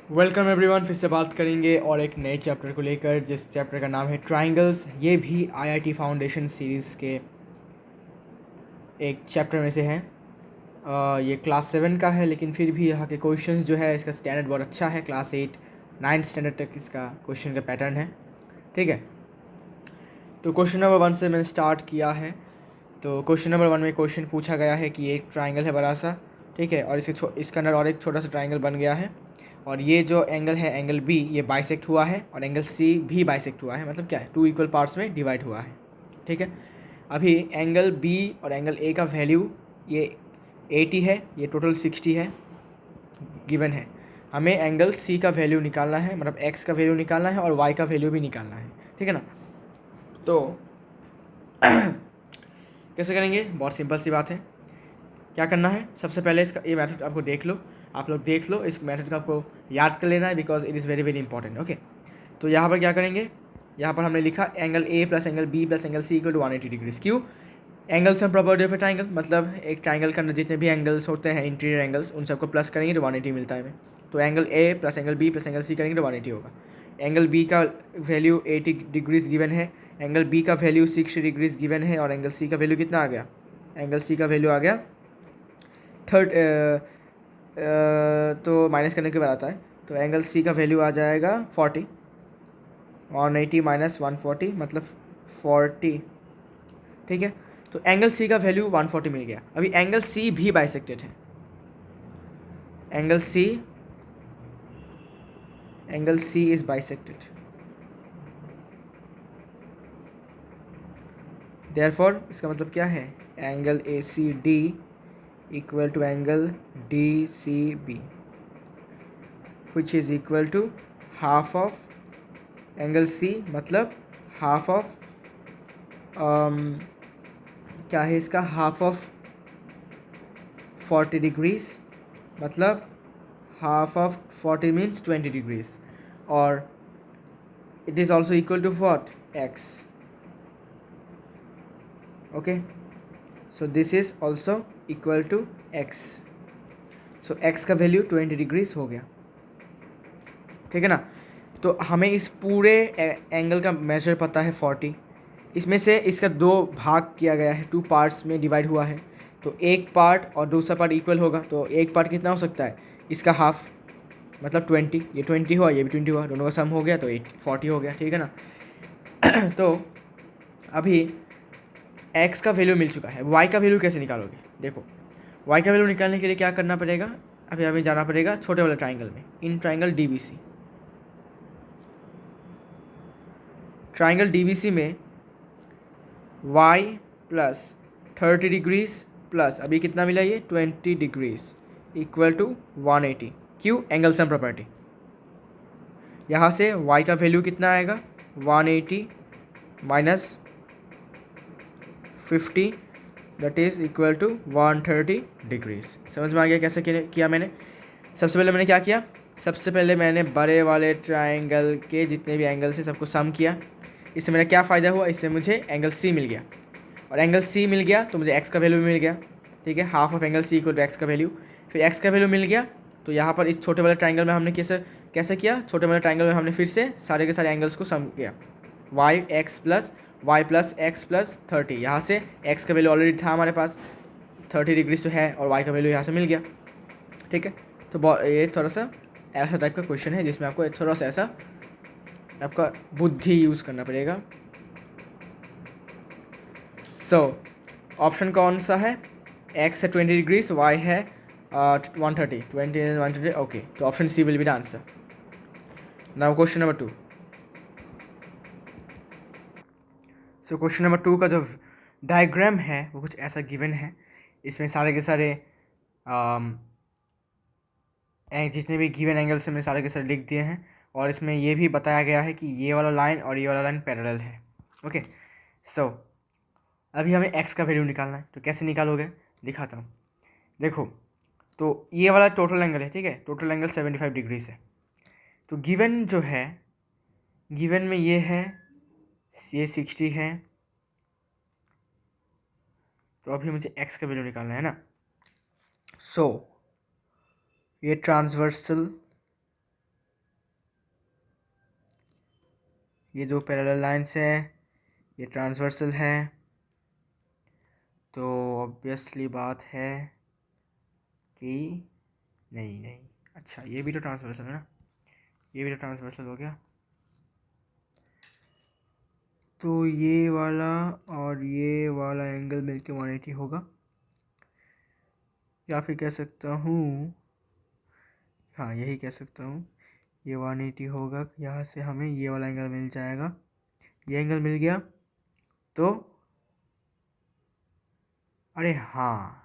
Welcome everyone. फिर से बात करेंगे और एक नए चैप्टर को लेकर, जिस चैप्टर का नाम है ट्राइंगल्स। ये भी आईआईटी फाउंडेशन सीरीज़ के एक चैप्टर में से है। ये क्लास 7 का है, लेकिन फिर भी यहाँ के क्वेश्चंस जो है, इसका स्टैंडर्ड बहुत अच्छा है। क्लास 8 9th स्टैंडर्ड तक इसका क्वेश्चन का पैटर्न है। ठीक है, तो क्वेश्चन नंबर 1 से मैंने स्टार्ट किया है। तो क्वेश्चन नंबर 1 में क्वेश्चन पूछा गया है कि एक ट्राइंगल है बड़ा सा, ठीक है, और इसके अंदर और एक छोटा सा ट्राइंगल बन गया है, और ये जो एंगल है एंगल बी, ये बाइसेक्ट हुआ है, और एंगल सी भी बाइसेक्ट हुआ है। मतलब क्या है, 2 इक्वल पार्ट्स में डिवाइड हुआ है। ठीक है, अभी एंगल बी और एंगल ए का वैल्यू ये 80 है, ये टोटल 60 है, गिवन है। हमें एंगल सी का वैल्यू निकालना है, मतलब एक्स का वैल्यू निकालना है और वाई का वैल्यू भी निकालना है। ठीक है ना, तो कैसे करेंगे? बहुत सिंपल सी बात है। क्या करना है, सबसे पहले इसका ये मेथड आपको देख लो, आप लोग देख लो, इस मेथड का आपको याद कर लेना है, because it is very very important. Okay, तो यहाँ पर क्या करेंगे, यहाँ पर हमने लिखा angle A plus angle B plus angle C equal to 180 degrees. क्यों? Angle sum property of a triangle, मतलब एक ट्राइंगल के अंदर जितने भी एंगल्स होते हैं, इंटीरियर एंगल्स, उन सबको प्लस करेंगे तो 180 मिलता है हमें। तो angle A plus angle B plus angle C करेंगे तो 180 होगा। एंगल बी का वैल्यू 80 डिग्रीज गिवन है, एंगल बी का वैल्यू 60 डिग्रीज गिवन है, और एंगल सी का वैल्यू कितना आ गया? एंगल सी का वैल्यू आ गया थर्ड, तो माइनस करने के बाद आता है, तो एंगल सी का वैल्यू आ जाएगा 40। 180 माइनस 140 मतलब 40। ठीक है, तो एंगल सी का वैल्यू 140 मिल गया। अभी एंगल सी भी बाइसेक्टेड है, angle C is bisected, therefore इसका मतलब क्या है, angle A C D equal to angle D C B, which is equal to half of angle C, मतलब हाफ ऑफ क्या है इसका, हाफ ऑफ 40 डिग्रीज, मतलब हाफ ऑफ 40 मीन्स 20 डिग्रीज, और it is also equal to what, X. Okay, so this is also equal to X. So X का value 20 degrees हो गया। ठीक है ना, तो हमें इस पूरे एंगल का मेजर पता है 40। इसमें से इसका 2 भाग किया गया है, 2 पार्ट्स में डिवाइड हुआ है, तो एक पार्ट और दूसरा पार्ट इक्वल होगा, तो एक पार्ट कितना हो सकता है, इसका हाफ, मतलब 20। ये 20 हुआ, ये भी 20 हुआ, दोनों का सम हो गया तो 40 हो गया। ठीक है ना तो अभी x का वैल्यू मिल चुका है, y का वैल्यू कैसे निकालोगे? देखो, y का वैल्यू निकालने के लिए क्या करना पड़ेगा, अभी हमें जाना पड़ेगा छोटे वाले ट्राइंगल में, in triangle DBC. Triangle DBC में y प्लस 30 डिग्रीज प्लस अभी कितना मिला, ये 20 डिग्रीज इक्वल टू 180। क्यों? Angle sum property. यहाँ से y का वैल्यू कितना आएगा, 180 minus 50, that is equal to 130 degrees. समझ में आ गया कैसे किया मैंने? सबसे पहले मैंने क्या किया, सबसे पहले मैंने बड़े वाले ट्राइंगल के जितने भी एंगल्स हैं सबको सम किया। इससे मेरा क्या फ़ायदा हुआ, इससे मुझे एंगल सी मिल गया, और एंगल सी मिल गया तो मुझे एक्स का वैल्यू भी मिल गया। ठीक है, half of angle C equal to X का वैल्यू। फिर एक्स का वैल्यू मिल गया, तो यहाँ पर इस छोटे वाले ट्राइंगल में हमने कैसे कैसे किया, छोटे वाले ट्राइंगल में हमने फिर से सारे के सारे एंगल्स को सम किया। वाई प्लस एक्स प्लस 30, यहाँ से एक्स का वैल्यू ऑलरेडी था हमारे पास 30 डिग्रीज तो है, और वाई का वैल्यू यहाँ से मिल गया। ठीक है, तो ये थोड़ा सा ऐसा टाइप का क्वेश्चन है जिसमें आपको थोड़ा सा ऐसा आपका बुद्धि यूज़ करना पड़ेगा। सो ऑप्शन कौन सा है, एक्स है 20 डिग्रीज, वाई है 130, 20 130। ओके, तो option C will be the answer. Now question number 2। So question number 2 का जो डायग्राम है वो कुछ ऐसा गिवन है। इसमें सारे के सारे जितने भी गिवन एंगल्स हैं मैंने सारे के सारे लिख दिए हैं, और इसमें ये भी बताया गया है कि ये वाला लाइन और ये वाला लाइन पैरेलल है। ओके, सो अभी हमें एक्स का वैल्यू निकालना है, तो कैसे निकालोगे दिखाता हूँ। देखो, तो ये वाला टोटल एंगल है, ठीक है, टोटल एंगल 75 डिग्रीज है। तो गिवन जो है, गिवन में ये है, ये 60 है, तो अभी मुझे एक्स का वैल्यू निकालना है ना। सो ये ट्रांसवर्सल ये जो पैरेलल लाइंस है ये ट्रांसवर्सल है, तो ऑब्वियसली बात है कि नहीं नहीं, अच्छा ये भी तो ट्रांसवर्सल है ना, ये भी तो ट्रांसवर्सल हो गया। तो ये वाला और ये वाला एंगल मिलके 180 होगा, या फिर कह सकता हूँ, हाँ यही कह सकता हूँ, ये 180 होगा। यहाँ से हमें ये वाला एंगल मिल जाएगा, ये एंगल मिल गया। तो अरे हाँ,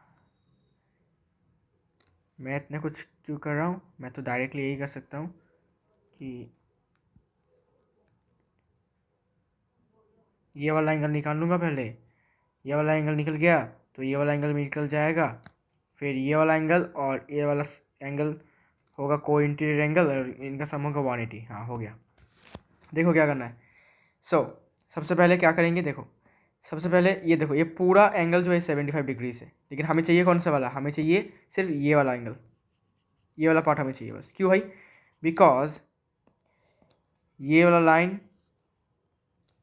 मैं इतना कुछ क्यों कर रहा हूँ, मैं तो डायरेक्टली यही कर सकता हूँ कि ये वाला एंगल निकाल लूँगा पहले, ये वाला एंगल निकल गया तो ये वाला एंगल भी निकल जाएगा, फिर ये वाला एंगल और ये वाला एंगल होगा को इंटीरियर एंगल, और इनका सम होगा 180। हाँ हो गया। देखो क्या करना है। सबसे पहले क्या करेंगे, देखो सबसे पहले ये देखो, ये पूरा एंगल जो है 75 डिग्री से, लेकिन हमें चाहिए कौन सा वाला, हमें चाहिए सिर्फ ये वाला एंगल, ये वाला पार्ट हमें चाहिए बस। क्यों भाई, बिकॉज ये वाला लाइन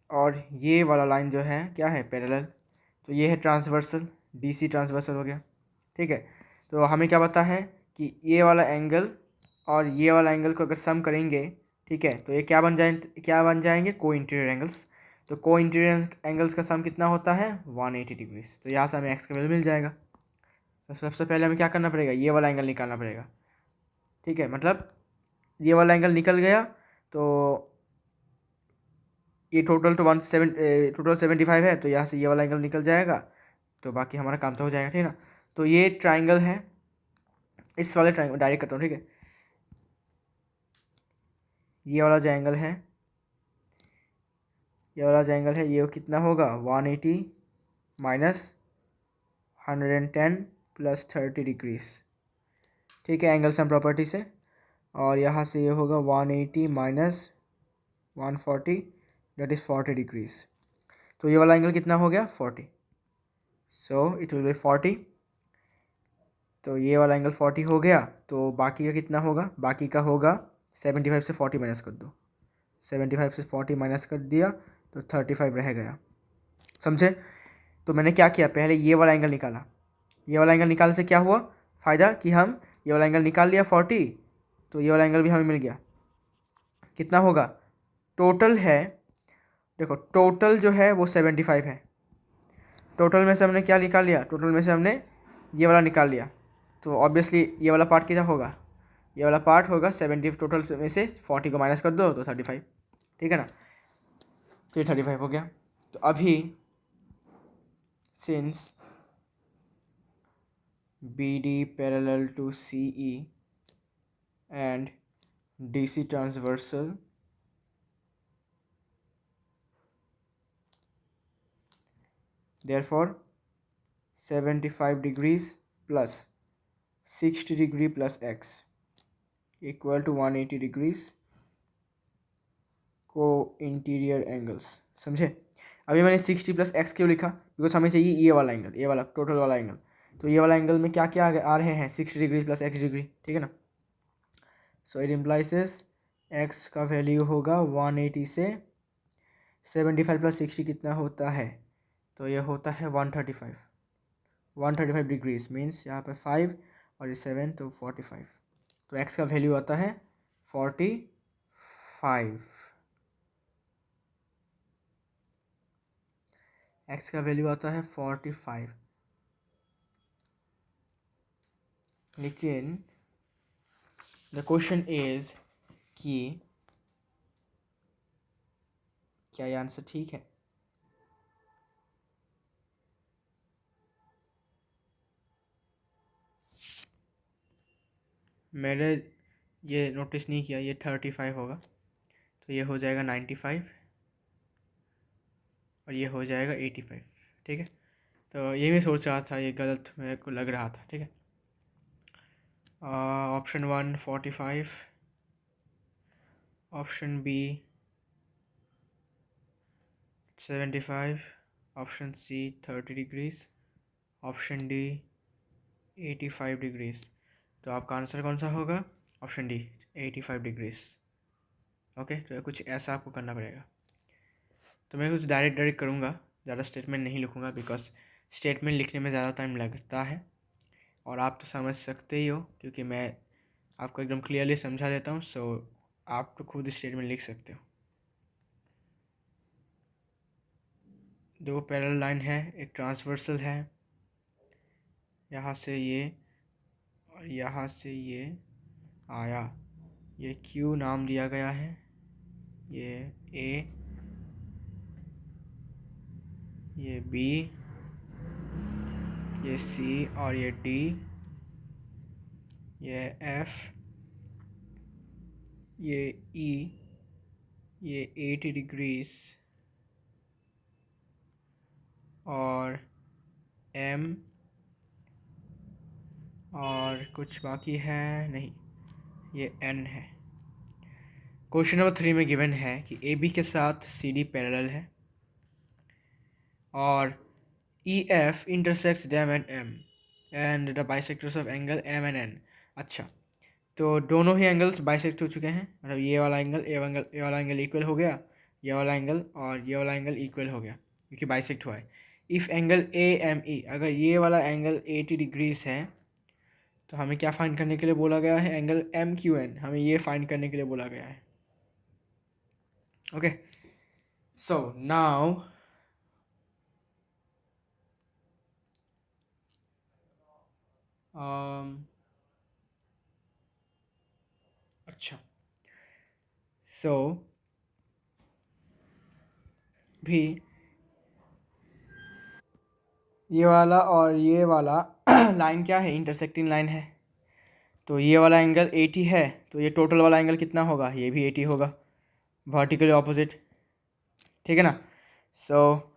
और ये वाला लाइन जो है क्या है, पैरेलल, तो ये है ट्रांसवर्सल, डीसी ट्रांसवर्सल हो गया। ठीक है, तो हमें क्या पता है कि ये वाला एंगल और ये वाला एंगल को अगर सम करेंगे, ठीक है, तो ये क्या बन जाएंगे, को इंटीरियर एंगल्स। तो को इंटीरियर एंगल्स का सम कितना होता है, 180 डिग्रीज। तो यहाँ से हमें एक्स का वैल्यू मिल जाएगा। तो सबसे पहले हमें क्या करना पड़ेगा, ये वाला एंगल निकालना पड़ेगा। ठीक है, मतलब ये वाला एंगल निकल गया तो ये टोटल 75 है, तो यहाँ से ये वाला एंगल निकल जाएगा, तो बाकी हमारा काम तो हो जाएगा, ठीक है ना। तो ये ट्राइंगल है, इस वाले ट्राइंगल डायरेक्ट करता हूँ, ठीक है। ये वाला जो एंगल है, ये वाला जो एंगल है, ये कितना होगा, 180 माइनस 110 प्लस 30 डिग्रीज। ठीक है, एंगल सम प्रॉपर्टी से, और यहाँ से ये होगा 180 माइनस 140, दैट इज़ 40 डिग्रीज। तो ये वाला एंगल कितना हो गया, 40, सो इट विल बी 40। तो ये वाला एंगल 40 हो गया, तो बाकी का कितना होगा, बाकी का होगा 75 से 40 माइनस कर दो, 75 से 40 माइनस कर दिया तो 35 रह गया, समझे। तो मैंने क्या किया, पहले ये वाला एंगल निकाला, ये वाला एंगल निकालने से क्या हुआ फ़ायदा कि हम ये वाला एंगल निकाल लिया 40, तो ये वाला एंगल भी हमें मिल गया। कितना होगा, टोटल है, देखो टोटल जो है वो 75 है, टोटल में से हमने क्या निकाल लिया, टोटल में से हमने ये वाला निकाल लिया, तो ऑब्वियसली ये वाला पार्ट कितना होगा, ये वाला पार्ट होगा 70, टोटल में से 40 को माइनस कर दो तो 35, ठीक है ना। तो ये 35 हो गया। तो अभी since BD parallel to CE and DC transversal, therefore 75 degrees plus 60 degree plus x equal to 180 degrees को इंटीरियर एंगल्स, समझे। अभी मैंने 60 प्लस एक्स क्यों लिखा, बिकॉज हमें चाहिए ये वाला एंगल, ये वाला टोटल वाला एंगल। तो ये वाला एंगल में क्या क्या आ रहे हैं, 60 डिग्री प्लस एक्स डिग्री, ठीक है ना। सो इट इम्प्लाइसेस एक्स का वैल्यू होगा 180 से 75 प्लस 60 कितना होता है, तो ये होता है 135, 135 डिग्रीज मीन्स यहाँ पे 5 और ये 7 तो 45। तो एक्स का वैल्यू आता है 45, एक्स का वैल्यू आता है 45। लेकिन द क्वेश्चन इज कि क्या ये आंसर ठीक है। मैंने ये नोटिस नहीं किया, ये 35 होगा, तो ये हो जाएगा 95 और ये हो जाएगा 85, ठीक है। तो ये मैं सोच रहा था, ये गलत मेरे को लग रहा था, ठीक है। Option 1 45, option B 75, option C 30 degrees, option D 85 degrees. तो आपका आंसर कौन सा होगा, ऑप्शन डी 85 डिग्रीज। ओके, तो कुछ ऐसा आपको करना पड़ेगा। तो मैं कुछ डायरेक्ट करूँगा, ज़्यादा स्टेटमेंट नहीं लिखूँगा, बिकॉज स्टेटमेंट लिखने में ज़्यादा टाइम लगता है और आप तो समझ सकते ही हो, क्योंकि मैं आपको एकदम क्लियरली समझा देता हूँ। सो आप तो खुद स्टेटमेंट लिख सकते हो। दो पैरेलल लाइन है, एक ट्रांसवर्सल है, यहाँ से ये और यहाँ से ये आया, ये क्यू नाम दिया गया है, ये ए, ये बी, ये सी और ये डी, ये एफ, ये ई, ये 80 डिग्रीज और एम, और कुछ बाकी है नहीं, ये एन है। क्वेश्चन नंबर 3 में गिवन है कि ए बी के साथ सी डी पैरेलल है और E F intersects them and M and the bisectors of angle M and N. अच्छा, तो दोनों ही एंगल्स बाइसेक्ट हो चुके हैं, मतलब ये वाला एंगल ए वाला एंगल इक्वल हो गया, ये वाला एंगल और ये वाला एंगल इक्वल हो गया क्योंकि बाइसेक्ट हुआ है। If angle A M E, अगर ये वाला एंगल 80 डिग्रीज है तो हमें क्या फाइंड करने के लिए बोला गया है? एंगल एम क्यू एन, हमें ये फाइंड करने के लिए बोला गया है। ओके, सो नाउ अच्छा, सो भी ये वाला और ये वाला लाइन क्या है? इंटरसेक्टिंग लाइन है। तो ये वाला एंगल 80 है, तो ये टोटल वाला एंगल कितना होगा? ये भी 80 होगा, वर्टिकली ऑपोजिट, ठीक है ना। So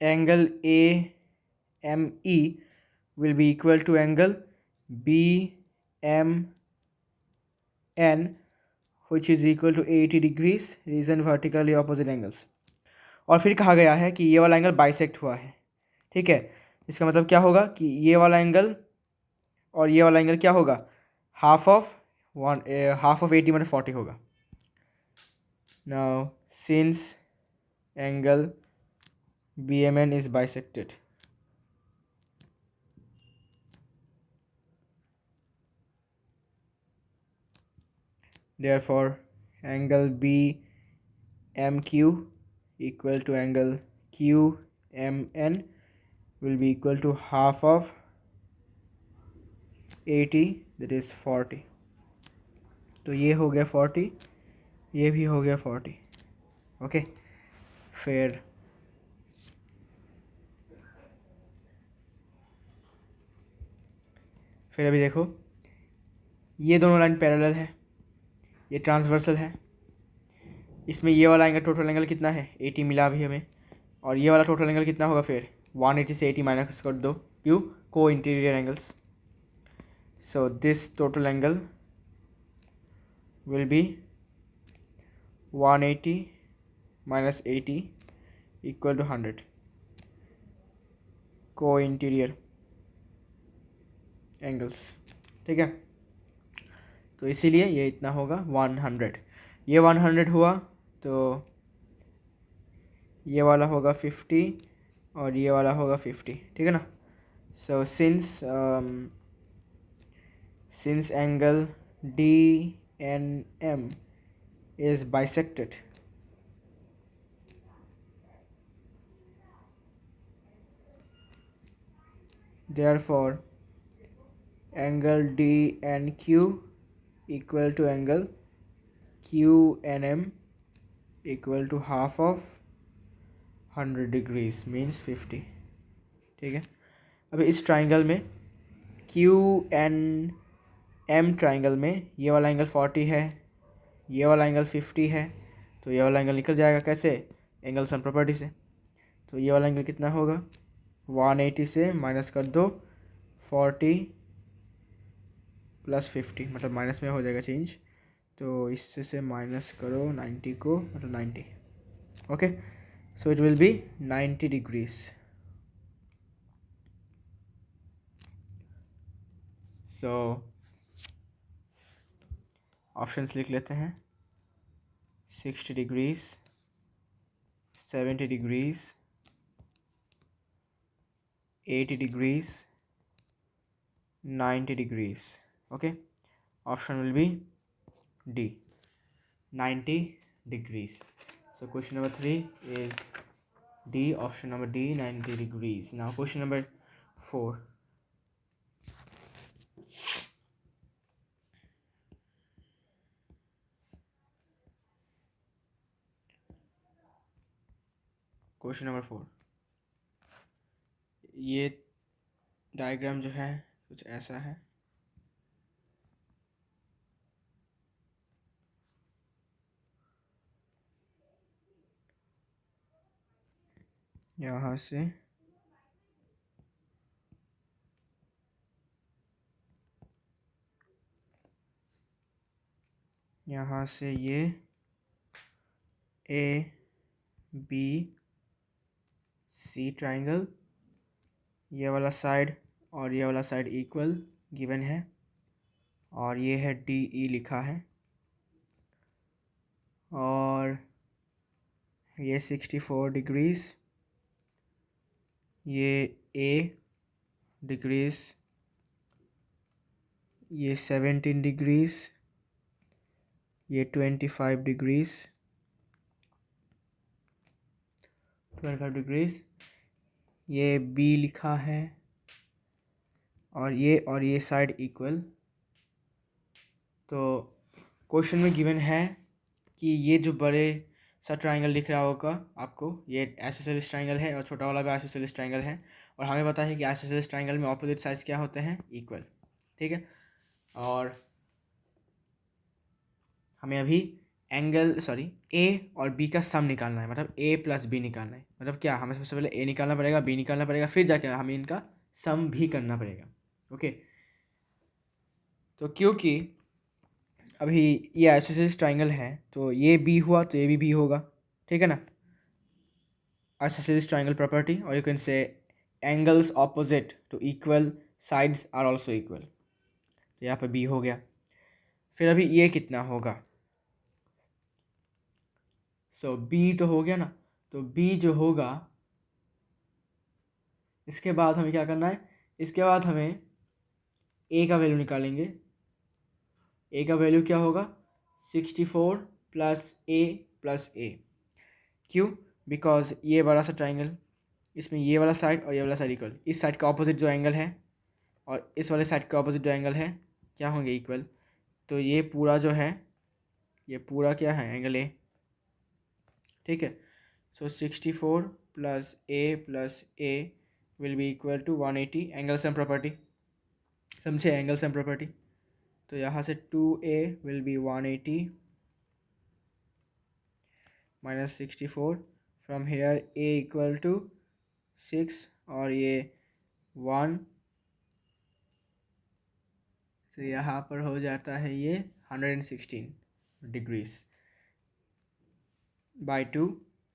angle A M E will be equal to angle B M N which is equal to 80 degrees, reason vertically opposite angles. और फिर कहा गया है कि ये वाला एंगल बाइसेक्ट हुआ है, ठीक है। इसका मतलब क्या होगा कि ये वाला एंगल और ये वाला एंगल क्या होगा? हाफ ऑफ 80 मतलब 40 होगा। Now since angle B M N is bisected, therefore angle BMQ equal to angle QMN will be equal to half of 80, that is 40। तो ये हो गया 40, ये भी हो गया 40। ओके, फिर अभी देखो, ये दोनों लाइन पैरेलल है, ये ट्रांसवर्सल है, इसमें ये वाला एंगल टोटल एंगल कितना है? 80 मिला अभी हमें, और ये वाला टोटल एंगल कितना होगा? फिर 180 से 80 माइनस कर दो, क्यों? को interior angles. So this total angle will be 180 minus 80 equal to 100, को इंटीरियर एंगल्स, ठीक है। तो इसीलिए ये इतना होगा 100, ये 100 हुआ, तो ये वाला होगा 50 और ये वाला होगा 50, ठीक है ना। So since angle D N M is bisected, therefore angle DNQ equal to angle QNM equal to half of 100 degrees means 50, ठीक है। अभी इस ट्राइंगल में QNM ट्राइंगल में ये वाला एंगल 40 है, ये वाला एंगल 50 है, तो ये वाला एंगल निकल जाएगा कैसे? एंगल सम प्रॉपर्टी से। तो ये वाला एंगल कितना होगा? 180 से माइनस कर दो 40 प्लस 50, मतलब माइनस में हो जाएगा चेंज, तो इससे से माइनस करो 90 को, मतलब 90। Okay, so it will be 90 degrees. So options लिख लेते हैं। 60 degrees, 70 degrees, 80 degrees, 90 degrees. Okay, option will be D, 90 degrees. So question number 3 is D, option number D, 90 degrees. Now question number 4. Question number 4, ये diagram जो है कुछ ऐसा है। यहाँ से ये ए बी सी ट्राइंगल, ये वाला साइड और ये वाला साइड इक्वल गिवन है, और ये है डी ई लिखा है, और ये 64 डिग्रीज, ये ए डिग्रीज, ये 17 डिग्रीज, ये 25 डिग्रीज, 25 डिग्रीज, ये बी लिखा है, और ये साइड इक्वल। तो क्वेश्चन में गिवन है कि ये जो बड़े सा ट्राइंगल दिख रहा होगा आपको, ये आइसोसेलेस ट्राइंगल है, और छोटा वाला भी आइसोसेलेस ट्राइंगल है, और हमें पता है कि आइसोसेलेस ट्राइंगल में ऑपोजिट साइड्स क्या होते हैं, इक्वल। ठीक है, और हमें अभी ए और बी का सम निकालना है, मतलब ए प्लस बी निकालना है। मतलब क्या, हमें सबसे पहले ए निकालना पड़ेगा, बी निकालना पड़ेगा, फिर जाके हमें इनका सम भी करना पड़ेगा। ओके, तो क्योंकि अभी ये आइसोसेलेस ट्राइंगल है, तो ये बी हुआ तो ये भी बी होगा। ठीक है ना, आइसोसेलेस ट्राइंगल प्रॉपर्टी, और you can say angles opposite to equal sides are also equal. तो यहाँ पर बी हो गया। फिर अभी ये कितना होगा, सो बी तो हो गया ना, तो बी जो होगा, इसके बाद हमें क्या करना है, इसके बाद हमें ए का वैल्यू निकालेंगे। ए का वैल्यू क्या होगा, 64 प्लस ए। क्यों, बिकॉज ये बड़ा सा ट्राइंगल, इसमें ये वाला साइड और ये वाला साइड इक्वल, इस साइड का ऑपोजिट जो एंगल है और इस वाले साइड का ऑपोजिट जो एंगल है क्या होंगे, इक्वल। तो ये पूरा जो है, ये पूरा क्या है, एंगल ए। ठीक है, so 64 plus A will be equal to 180, angle sum property, समझे, एंगल सम प्रॉपर्टी। तो यहाँ से 2a will be 180 minus 64, from here a equal to 6 और ये 1, तो यहाँ पर हो जाता है ये 116 डिग्रीज बाई 2,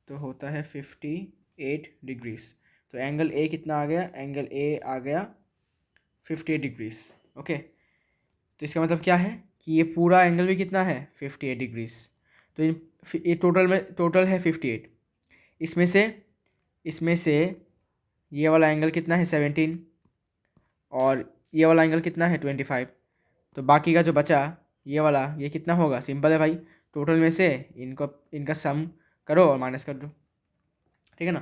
तो होता है 58 डिग्रीज। तो एंगल ए कितना आ गया, एंगल ए आ गया 58 डिग्रीज। ओके, तो इसका मतलब क्या है कि ये पूरा एंगल भी कितना है, 58 डिग्रीज। तो ये टोटल है 58। इसमें से ये वाला एंगल कितना है, 17, और ये वाला एंगल कितना है, 25। तो बाकी का जो बचा ये वाला, ये कितना होगा, सिंपल है भाई, टोटल में से इनका सम करो और माइनस कर दो। ठीक है ना,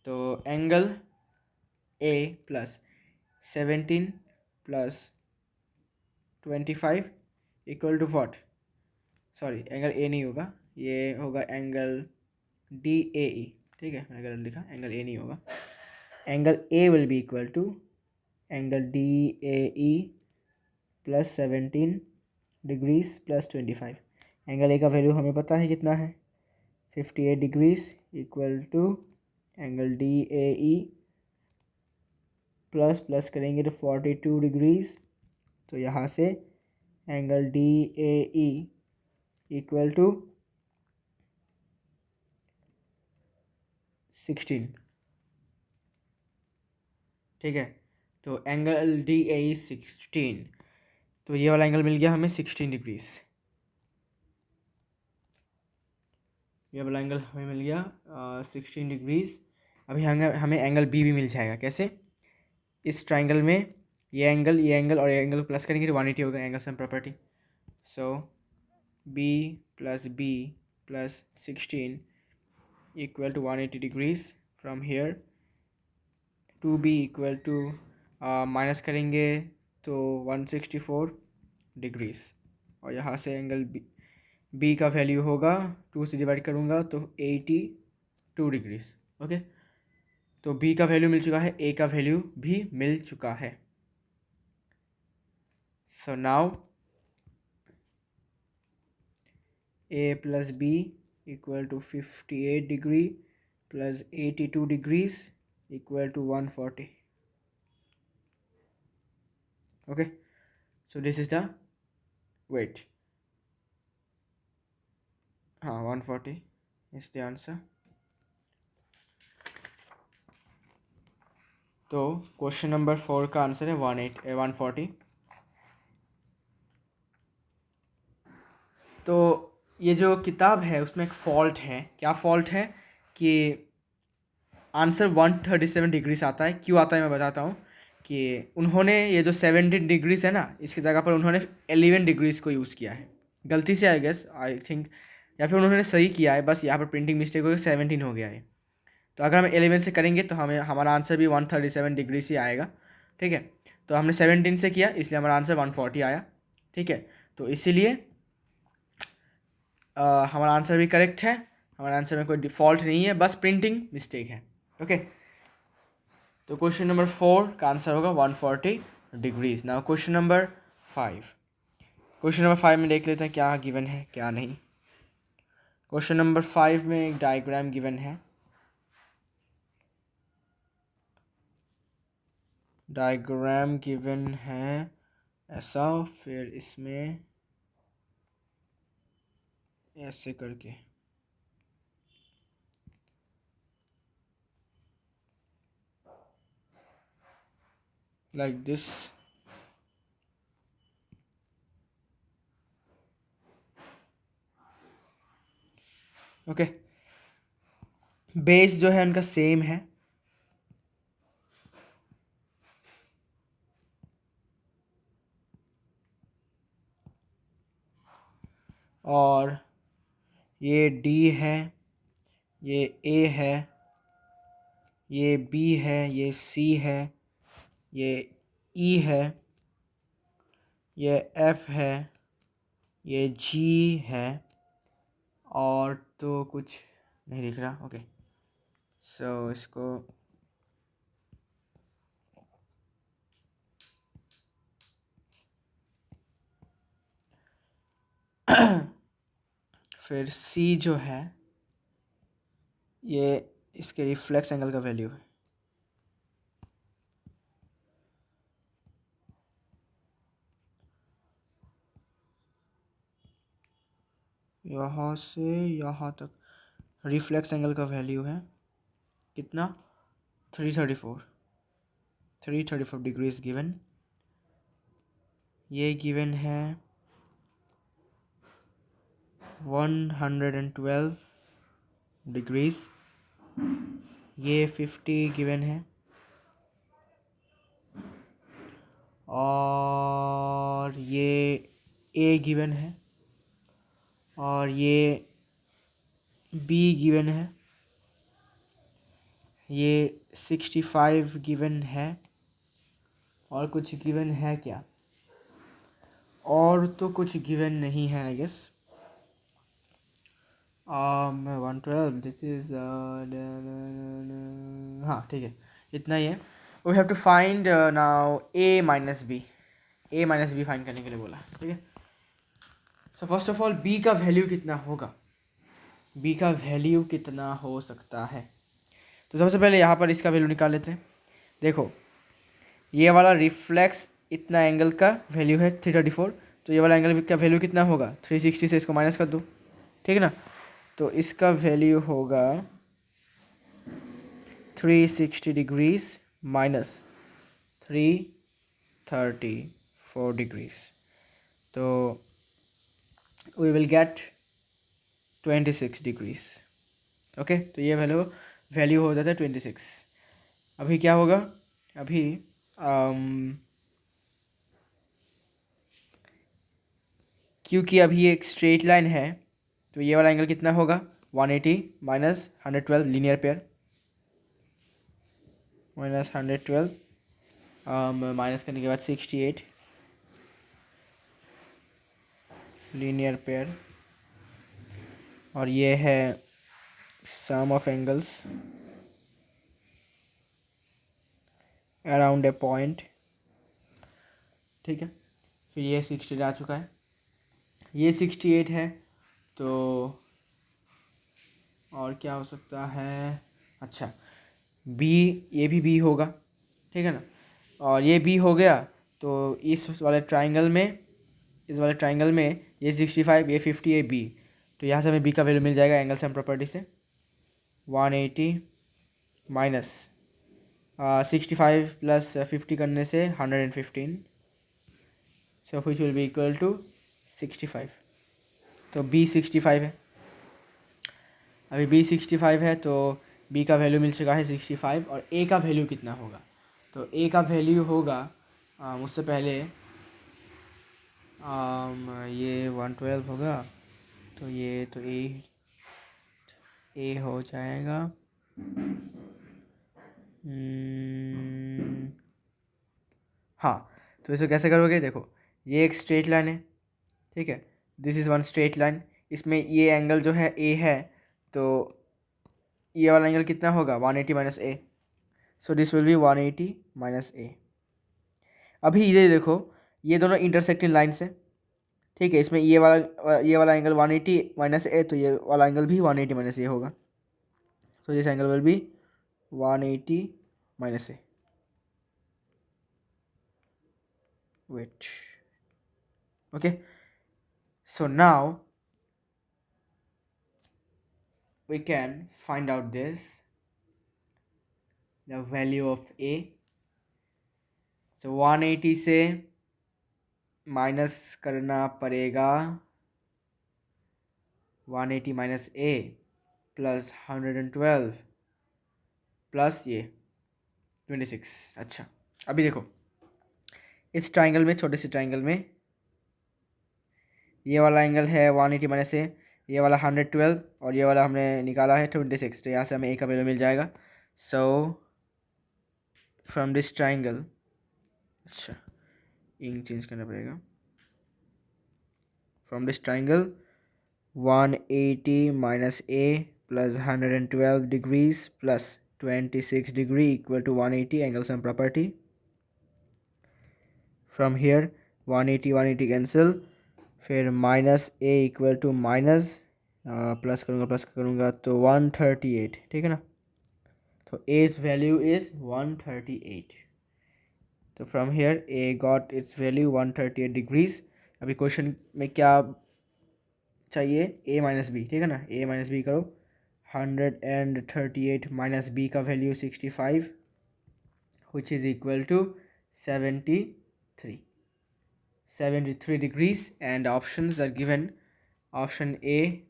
तो angle A plus 17 plus 25 equal to what, sorry angle A नहीं होगा, ये होगा एंगल डी ए ई। ठीक है, मैंने गलत लिखा, एंगल ए नहीं होगा, angle A will be equal to angle D A E plus 17 degrees plus 25। Angle A का वैल्यू हमें पता है कितना है, 58 degrees equal to angle D A E plus करेंगे तो 42 डिग्रीज। तो यहाँ से angle D A E equal to 16। ठीक है, तो एंगल डी ए ई 16, तो ये वाला एंगल मिल गया हमें 16 डिग्रीज। ये वाला एंगल हमें मिल गया 16 डिग्रीज। अभी हमें एंगल बी भी मिल जाएगा। कैसे? इस ट्राइंगल में ये एंगल और ये एंगल प्लस करेंगे तो 180 होगा, angle sum property. So B plus B plus 16 equal to 180 degrees from here. Two B equal to minus करेंगे तो 164 डिग्रीज, और यहाँ से एंगल बी का वैल्यू होगा 2 से डिवाइड करूँगा तो 82 डिग्रीज। ओके, तो बी का वैल्यू मिल चुका है, ए का वैल्यू भी मिल चुका है। So now A plus B equal to 58 degree plus 82 degrees equal to 140। Okay, so this is the wait. हाँ, 140 इज द आंसर। तो क्वेश्चन नंबर 4 का आंसर है 140। तो ये जो किताब है उसमें एक फ़ॉल्ट है। क्या फ़ॉल्ट है? कि आंसर 137 डिग्रीज आता है। क्यों आता है मैं बताता हूँ। कि उन्होंने ये जो 17 डिग्रीज है ना, इसकी जगह पर उन्होंने 11 डिग्रीज को यूज़ किया है गलती से, आई गेस, आई थिंक, या फिर उन्होंने सही किया है, बस यहाँ पर प्रिंटिंग मिस्टेक हो गई, 17 हो गया है। तो अगर हम 11 से करेंगे तो हमें हमारा आंसर भी 137 डिग्री से आएगा। ठीक है, तो हमने 17 से किया इसलिए हमारा आंसर 140 आया। ठीक है, तो इसीलिए हमारा आंसर भी करेक्ट है। हमारे आंसर में कोई डिफ़ॉल्ट नहीं है, बस प्रिंटिंग मिस्टेक है। ओके, तो क्वेश्चन नंबर 4 का आंसर होगा 140 degrees. Now question number 5। Question number 5 में देख लेते हैं क्या गिवन है क्या नहीं। क्वेश्चन नंबर 5 में एक डायग्राम गिवन है। डायग्राम गिवन है ऐसा, फिर इसमें ऐसे करके लाइक दिस। ओके, बेस जो है उनका सेम है, और ये डी है, ये ए है, ये बी है, ये सी है, ये ई है, ये एफ है, ये जी है, और तो कुछ नहीं दिख रहा। ओके, सो इसको फिर सी जो है ये इसके रिफ्लेक्स एंगल का वैल्यू है। यहाँ से यहाँ तक रिफ्लेक्स एंगल का वैल्यू है कितना? 334 डिग्रीज गिवन। ये गिवन है 112 डिग्रीज। ये 50 गिवन है, और ये ए गिवन है, और ये बी गिवन है, ये 65 गिवन है, और कुछ गिवन है क्या? और तो कुछ गिवन नहीं है आई गेस। 112 दिस इज, हाँ ठीक है, इतना ही है। We have to find now A minus B find करने के लिए बोला। ठीक है, so first of all B का वैल्यू कितना होगा, बी का वैल्यू कितना हो सकता है। तो सबसे पहले यहाँ पर इसका वैल्यू निकाल लेते हैं। देखो, ये वाला रिफ्लेक्स इतना एंगल का वैल्यू है 334, तो ये वाला एंगल का वैल्यू कितना होगा? 360 से इसको माइनस कर दो, ठीक है ना। तो इसका वैल्यू होगा 360 डिग्रीज माइनस 334 डिग्रीज। तो we will get 26 degrees. Okay, तो ये वैल्यू हो जाता है 26। अभी क्या होगा, अभी क्योंकि अभी एक स्ट्रेट लाइन है तो ये वाला एंगल कितना होगा, 180 minus 112 linear pair, minus 112 minus करने के बाद 68 लीनियर पेयर, और ये है sum of angles around a point. ठीक है, फिर ये 68 आ चुका है, ये 68 है, तो और क्या हो सकता है, अच्छा बी, ये भी बी होगा, ठीक है ना, और ये बी हो गया, तो इस वाले ट्राइंगल में, इस वाले ट्राइंगल में ये 65, ये 50, ये बी, तो यहाँ से हमें बी का वैल्यू मिल जाएगा एंगल सम प्रॉपर्टी से 180 माइनस 65 प्लस 50 करने से 115, so which will be equal to 65। तो बी 65 है, अभी बी 65 है, तो बी का वैल्यू मिल चुका है 65, और ए का वैल्यू कितना होगा, तो ए का वैल्यू होगा उससे पहले ये 112 होगा, तो ये तो ए हो जाएगा हाँ, तो इसे कैसे करोगे, देखो ये एक स्ट्रेट लाइन है, ठीक है, this is one straight line, इसमें ये एंगल जो है ए है, तो ये वाला एंगल कितना होगा 180 minus A, so this will be 180 minus A. अभी ये देखो ये दोनों इंटरसेक्टिंग लाइन्स है, ठीक है, इसमें ये वाला एंगल 180 माइनस ए, तो ये वाला एंगल भी 180 माइनस ए होगा, so this angle will be 180 minus A. Wait, okay, so now we can find out this, the value of a, so 180 से माइनस करना पड़ेगा 180 माइनस ए प्लस 112 प्लस ये 26। अच्छा, अभी देखो इस ट्राइंगल में, छोटे से ट्राइंगल में ये वाला एंगल है 180 माइनस ए, ये वाला 112, और ये वाला हमने निकाला है 26, तो यहाँ से हमें ए का वैल्यू मिल जाएगा। सो फ्रॉम दिस ट्राइंगल, अच्छा इंक चेंज करना पड़ेगा, from this triangle 180 minus A plus 112 degrees plus 26 degree equal to 180 angle sum property. From here 180 cancel, फिर minus A equal to minus plus करूँगा तो 138, ठीक है ना, तो एज वैल्यू इज़ 138, तो from here A got its value 138 degrees. अभी question में क्या चाहिए, ए माइनस बी, ठीक है ना, ए माइनस बी करो, 138 माइनस बी का value 65 which is equal to 73 degrees, and options are given, option A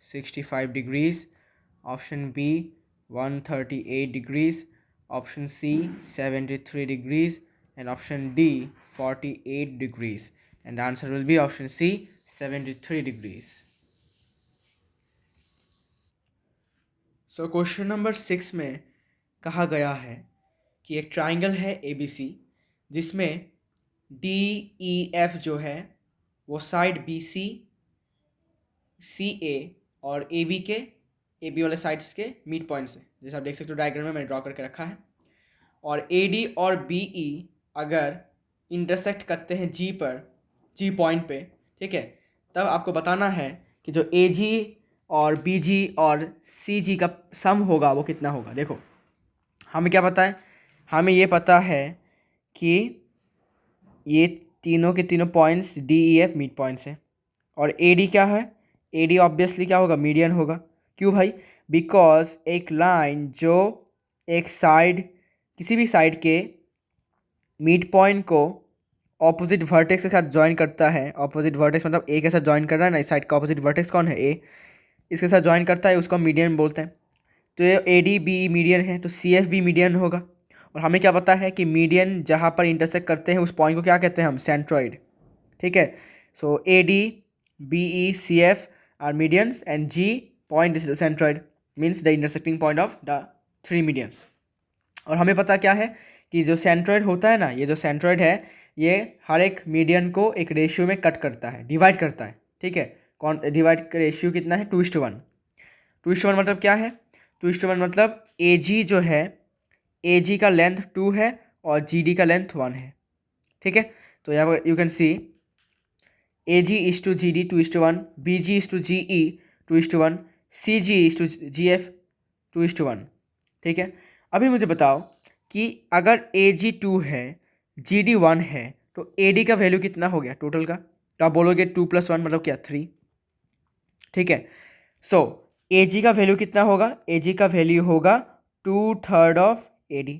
65 degrees, option B 138 degrees, option C 73 degrees, and option D 48 degrees, and the answer will be option C 73 degrees. So question number 6 में कहा गया है कि एक triangle है ABC जिसमें DEF जो है वो साइड BC, CA और AB वाले साइड्स के मिड पॉइंट्स है, जैसे आप देख सकते हो डायग्राम में मैंने ड्रॉ करके रखा है, और AD और BE अगर इंटरसेक्ट करते हैं G पॉइंट पे, ठीक है, तब आपको बताना है कि जो AG और BG और CG का सम होगा वो कितना होगा। देखो हमें क्या पता है, हमें ये पता है कि ये तीनों के तीनों पॉइंट्स DEF मिड पॉइंट्स हैं, और AD क्या है, AD ऑब्वियसली क्या होगा, मीडियन होगा। क्यों भाई, बिकॉज एक लाइन जो एक साइड, किसी भी साइड के मिड पॉइंट को ऑपोजिट वर्टेक्स के साथ ज्वाइन करता है, ऑपोजिट वर्टेक्स मतलब ए के साथ ज्वाइन कर रहा है ना, इस साइड का ऑपोजिट वर्टेक्स कौन है, ए, इसके साथ ज्वाइन करता है उसको हम मीडियन बोलते हैं। तो ये A D B E median है, तो सी एफ भी मीडियन होगा। और हमें क्या पता है कि मीडियन जहाँ पर इंटरसेक्ट करते हैं उस पॉइंट को क्या कहते हैं हम, सेंट्रॉइड। ठीक है, so A D B E C F are medians and G point is the centroid, means the intersecting point of the three medians. और हमें पता क्या है कि जो सेंट्रॉइड होता है ना, ये जो सेंट्रॉइड है ये हर एक मीडियन को एक रेशियो में कट करता है, डिवाइड करता है। ठीक है, कौन डिवाइड का रेशियो कितना है, 2:1। 2:1 मतलब क्या है, 2:1 मतलब ए जी जो है, ए जी का लेंथ 2 है और जी डी का लेंथ 1 है। ठीक है, तो यहाँ पर you can see A G is to G D 2:1, B G is to G E 2:1, C G is to G F 2:1। ठीक है, अभी मुझे बताओ कि अगर ए जी 2 है, जी डी 1 है, तो ए डी का वैल्यू कितना हो गया टोटल का, तो आप बोलोगे 2+1 मतलब क्या, 3। ठीक है, सो ए जी का वैल्यू कितना होगा, ए जी का वैल्यू होगा 2/3 ऑफ ए डी।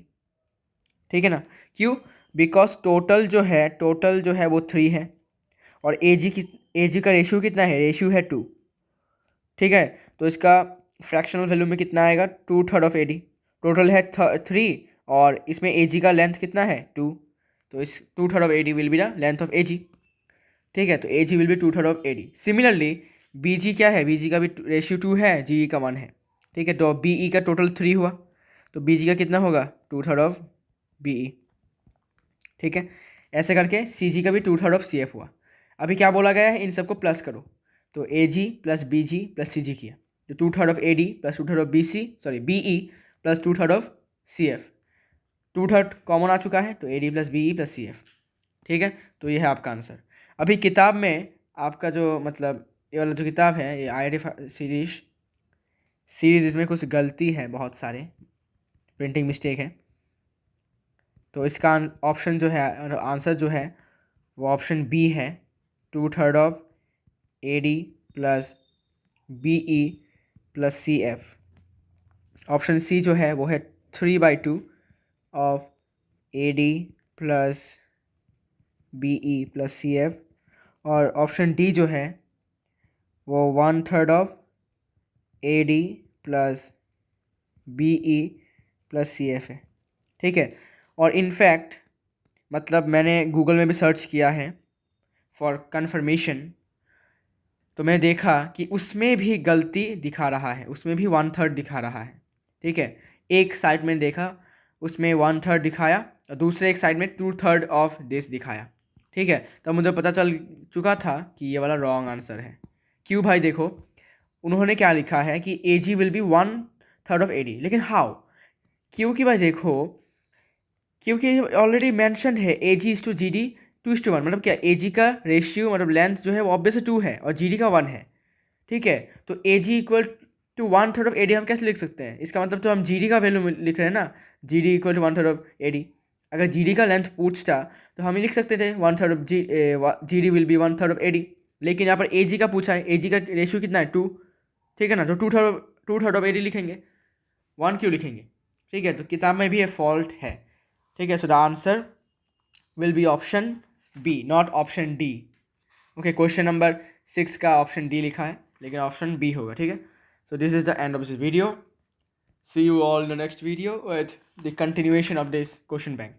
ठीक है ना, क्यों, बिकॉज टोटल जो है वो 3 है और ए जी का रेशियो कितना है, रेशियो है 2। ठीक है, तो इसका फ्रैक्शनल वैल्यू में कितना आएगा, 2/3 ऑफ ए डी। टोटल है 3 और इसमें ए जी का लेंथ कितना है, 2, तो इस 2/3 of A D will be the length of A G. ठीक है, तो A G will be 2/3 of A D. Similarly B G क्या है, बी जी का भी रेशियो 2 है, जी ई का 1 है। ठीक है, तो बी ई का टोटल 3 हुआ, तो बी जी का कितना होगा, 2/3 ऑफ बी ई। ठीक है, ऐसे करके सी जी का भी 2/3 ऑफ सी एफ हुआ। अभी क्या बोला गया है, इन सबको प्लस करो, तो A G plus B G plus C G किया, तो 2/3 of A D plus 2/3 of B C, sorry B E plus 2/3 of C F. 2/3 common आ चुका है, तो A D plus B E plus C F. ठीक है, तो ये है आपका आंसर। अभी किताब में आपका जो मतलब ये वाला जो किताब है, ये आई आई सीरीज इसमें कुछ गलती है, बहुत सारे प्रिंटिंग मिस्टेक है, तो इसका ऑप्शन जो है, आंसर जो है वो ऑप्शन बी है, 2/3 of A D plus B E plus C F. Option C जो है वो है 3/2 of A D plus B E plus C F. और ऑप्शन डी जो है वो 1/3 of A D plus B E plus C F है। ठीक है, और इनफैक्ट मतलब मैंने गूगल में भी सर्च किया है फॉर कन्फर्मेशन, तो मैंने देखा कि उसमें भी गलती दिखा रहा है, उसमें भी 1/3 दिखा रहा है। ठीक है, एक साइड में देखा उसमें 1/3 दिखाया और दूसरे एक साइड में 2/3 ऑफ दिस दिखाया। ठीक है, तब मुझे पता चल चुका था कि ये वाला रॉन्ग आंसर है। क्यों भाई, देखो उन्होंने क्या लिखा है कि A G will be 1/3 of A D, लेकिन हाउ, क्योंकि भाई देखो, क्योंकि ऑलरेडी मैंशन है A G is to G D 2:1, मतलब क्या, ए जी का रेशियो मतलब लेंथ जो है वो ऑब्वियसली 2 है और जी डी का 1 है। ठीक है, तो A G equal to 1/3 of A D हम कैसे लिख सकते हैं, इसका मतलब तो हम जी डी का वैल्यू लिख रहे हैं ना, G D equal to 1/3 of A D. अगर जी डी का लेंथ पूछता तो हम ही लिख सकते थे 1/3 of G D will be 1/3 of A D, लेकिन यहाँ पर ए जी का पूछा है, ए जी का रेशियो कितना है, 2। ठीक है ना, तो 2/3 ऑफ ए डी लिखेंगे, 1 क्यों लिखेंगे। ठीक है, तो किताब में भी ये फॉल्ट है। ठीक है, so the answer will be option B, not option D. Okay, question number 6 का ऑप्शन डी लिखा है लेकिन ऑप्शन बी होगा। ठीक है, so this is the end of this video. See you all in the next video with the continuation of this question bank.